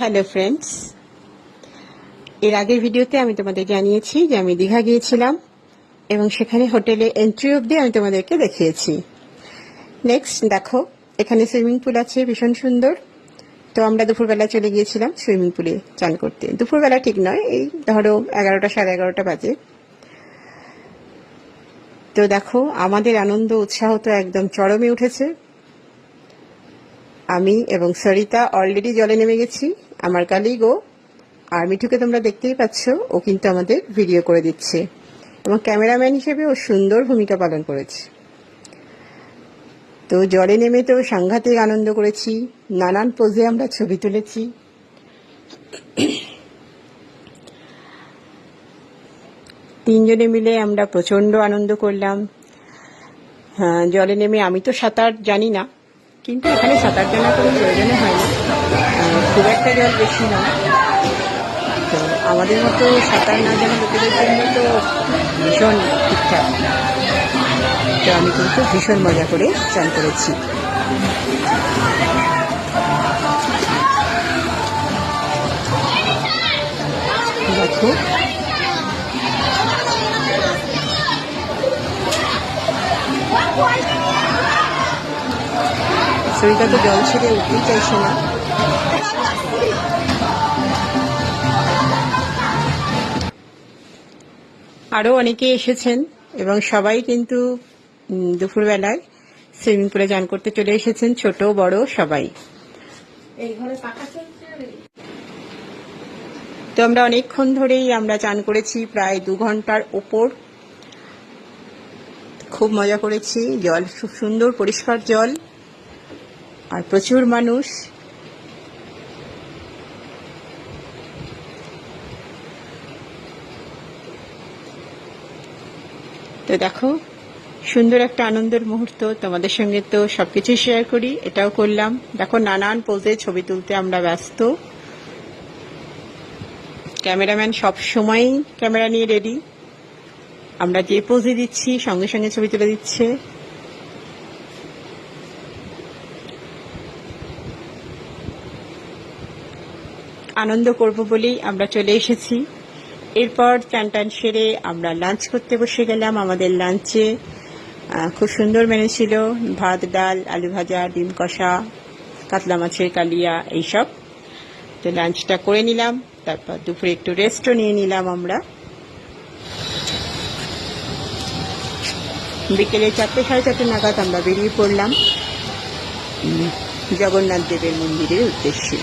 Hello friends, এর আগের ভিডিওতে আমি তোমাদের জানিয়েছি যে আমি দীঘা গিয়েছিলাম এবং সেখানে হোটেলে এন্ট্রি অবধি আমি তোমাদেরকে দেখিয়েছি। নেক্সট দেখো, এখানে সুইমিং পুল আছে, ভীষণ সুন্দর। তো আমরা দুপুরবেলা চলে গিয়েছিলাম সুইমিং পুলে চান করতে। দুপুরবেলা ঠিক নয়, এই ধরো 11টা সাড়ে 11টা বাজে। তো দেখো, আমাদের আনন্দ উৎসাহ তো একদম চরমে উঠেছে। আমি এবং সরিতা অলরেডি জলে নেমে গেছি, আমার কালিগো। আর মিঠুকে তোমরা দেখতেই পাচ্ছ, ও কিন্তু আমাদের ভিডিও করে দিচ্ছে এবং ক্যামেরাম্যান হিসেবে ও সুন্দর ভূমিকা পালন করেছে। তো জলে নেমে তো সাংঘাতিক আনন্দ করেছি, নানান পোজে আমরা ছবি তুলেছি। তিনজনে মিলে আমরা প্রচণ্ড আনন্দ করলাম। হ্যাঁ, জলে নেমে আমি তো সাঁতার জানি না, কিন্তু এখানে সাঁতার জানার কোনো প্রয়োজনে হয় না, খুব একটা জল বেশি নয়। তো আমাদের মতো সাঁতার না জানা লোকেদের জন্য তো ভীষণ ঠিকঠাক। তো আমি কিন্তু ভীষণ মজা করে চান করেছি। দেখো, শরীরটা তো জল ছেড়ে উঠতেই চাইছে না। আরও অনেকে এসেছেন এবং সবাই কিন্তু দুপুরবেলায় সুইমিং পুলে চান করতে চলে এসেছেন, ছোট বড় সবাই। তো আমরা অনেকক্ষণ ধরেই আমরা চান করেছি, প্রায় 2 ঘন্টার ওপর। খুব মজা করেছি, জল খুব সুন্দর পরিষ্কার জল আর প্রচুর মানুষ। তো দেখো, সুন্দর একটা আনন্দের মুহূর্ত, তোমাদের সঙ্গে তো সবকিছু শেয়ার করি, এটাও করলাম। দেখো, নানান পোজে ছবি তুলতে আমরা ব্যস্ত। ক্যামেরাম্যান সব সময়ই ক্যামেরা নিয়ে রেডি, আমরা যে পোজে দিচ্ছি সঙ্গে সঙ্গে ছবি তুলে দিচ্ছে। আনন্দ করব বলেই আমরা চলে এসেছি। এরপর চান টান সেরে আমরা লাঞ্চ করতে বসে গেলাম। আমাদের লাঞ্চে খুব সুন্দর মেনু ছিল, ভাত, ডাল, আলু ভাজা, ডিম কষা, কাতলা মাছের কালিয়া, এইসব। তো লাঞ্চটা করে নিলাম, তারপর দুপুরে একটু রেস্টও নিয়ে নিলাম আমরা। বিকেলে 4টে সাড়ে 4টে নাগাদ আমরা বেরিয়ে পড়লাম জগন্নাথ দেবের মন্দিরের উদ্দেশ্যে।